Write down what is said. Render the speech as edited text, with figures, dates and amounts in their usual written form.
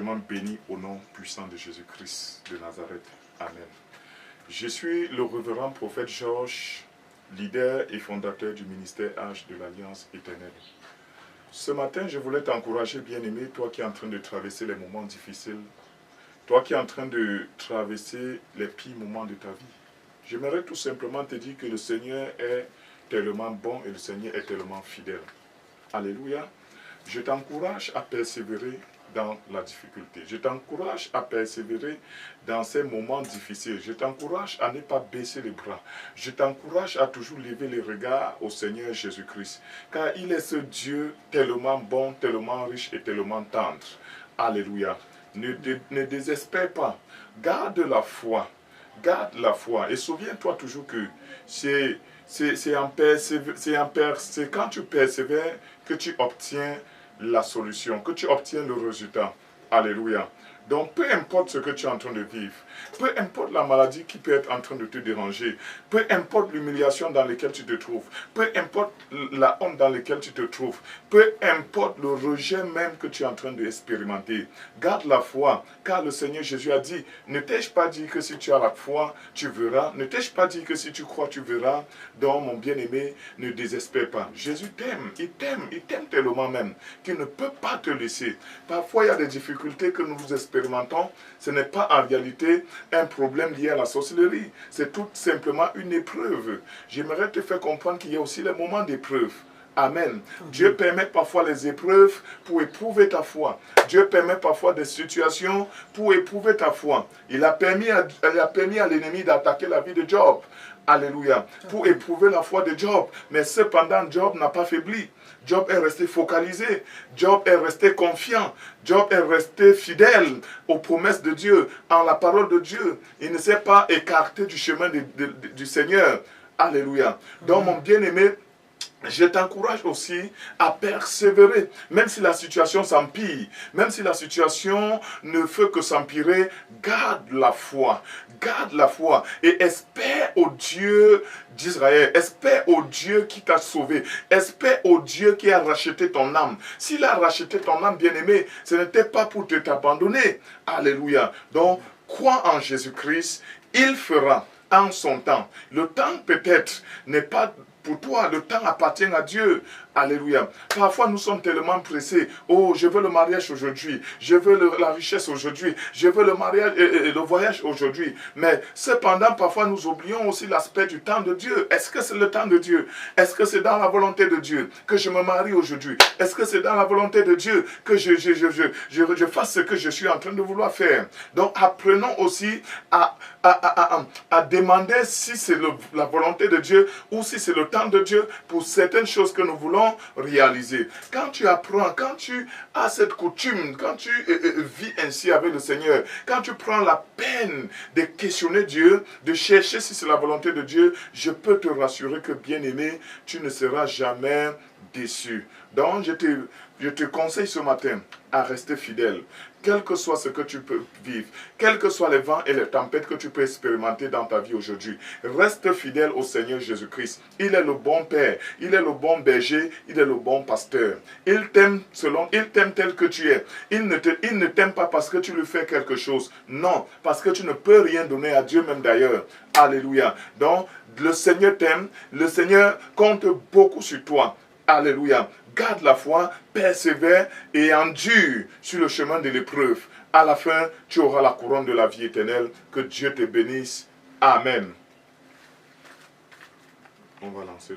éternellement bénis au nom puissant de Jésus-Christ de Nazareth. Amen. Je suis le révérend prophète Georges, leader et fondateur du ministère Âge de l'Alliance éternelle. Ce matin, je voulais t'encourager, bien-aimé, toi qui es en train de traverser les moments difficiles, toi qui es en train de traverser les pires moments de ta vie. J'aimerais tout simplement te dire que le Seigneur est tellement bon et le Seigneur est tellement fidèle. Alléluia. Je t'encourage à persévérer dans la difficulté. Je t'encourage à persévérer dans ces moments difficiles. Je t'encourage à ne pas baisser les bras. Je t'encourage à toujours lever les regards au Seigneur Jésus-Christ. Car il est ce Dieu tellement bon, tellement riche et tellement tendre. Alléluia. Ne désespère pas. Garde la foi. Garde la foi. Et souviens-toi toujours que c'est quand tu persévères que tu obtiens la solution, que tu obtiens le résultat. Alléluia. Donc, peu importe ce que tu es en train de vivre, peu importe la maladie qui peut être en train de te déranger, peu importe l'humiliation dans laquelle tu te trouves, peu importe la honte dans laquelle tu te trouves, peu importe le rejet même que tu es en train d'expérimenter, garde la foi, car le Seigneur Jésus a dit, ne t'ai-je pas dit que si tu as la foi, tu verras, ne t'ai-je pas dit que si tu crois, tu verras. Donc, mon bien-aimé, ne désespère pas. Jésus t'aime, il t'aime tellement même, qu'il ne peut pas te laisser. Parfois, il y a des difficultés que nous expérimentons. Ce n'est pas en réalité un problème lié à la sorcellerie. C'est tout simplement une épreuve. J'aimerais te faire comprendre qu'il y a aussi les moments d'épreuve. Amen. Dieu permet parfois les épreuves pour éprouver ta foi. Dieu permet parfois des situations pour éprouver ta foi. Il a permis à l'ennemi d'attaquer la vie de Job. Alléluia. Pour éprouver la foi de Job. Mais cependant, Job n'a pas faibli. Job est resté focalisé. Job est resté confiant. Job est resté fidèle aux promesses de Dieu, en la parole de Dieu. Il ne s'est pas écarté du chemin du Seigneur. Alléluia. Donc, mon bien-aimé, je t'encourage aussi à persévérer, même si la situation s'empire, même si la situation ne fait que s'empirer, garde la foi et espère au Dieu d'Israël, espère au Dieu qui t'a sauvé, espère au Dieu qui a racheté ton âme. S'il a racheté ton âme, bien-aimé, ce n'était pas pour t'abandonner. Alléluia. Donc, crois en Jésus-Christ, il fera en son temps. Le temps peut-être n'est pas pour toi, le temps appartient à Dieu. Alléluia. Parfois, nous sommes tellement pressés. Oh, je veux le mariage aujourd'hui. Je veux la richesse aujourd'hui. Je veux le mariage et le voyage aujourd'hui. Mais cependant, parfois, nous oublions aussi l'aspect du temps de Dieu. Est-ce que c'est le temps de Dieu? Est-ce que c'est dans la volonté de Dieu que je me marie aujourd'hui? Est-ce que c'est dans la volonté de Dieu que je fasse ce que je suis en train de vouloir faire? Donc, apprenons aussi à demander si c'est la volonté de Dieu ou si c'est le temps de Dieu pour certaines choses que nous voulons réaliser. Quand tu apprends, quand tu as cette coutume, quand tu vis ainsi avec le Seigneur, quand tu prends la peine de questionner Dieu, de chercher si c'est la volonté de Dieu, je peux te rassurer que, bien-aimé, tu ne seras jamais déçu. Donc, je te conseille ce matin à rester fidèle, quel que soit ce que tu peux vivre, quels que soient les vents et les tempêtes que tu peux expérimenter dans ta vie aujourd'hui. Reste fidèle au Seigneur Jésus-Christ. Il est le bon Père, il est le bon berger, il est le bon pasteur. Il t'aime tel que tu es. Il ne t'aime pas parce que tu lui fais quelque chose. Non, parce que tu ne peux rien donner à Dieu même d'ailleurs. Alléluia. Donc, le Seigneur t'aime, le Seigneur compte beaucoup sur toi. Alléluia. Garde la foi, persévère et endure sur le chemin de l'épreuve. À la fin, tu auras la couronne de la vie éternelle. Que Dieu te bénisse. Amen. On va lancer.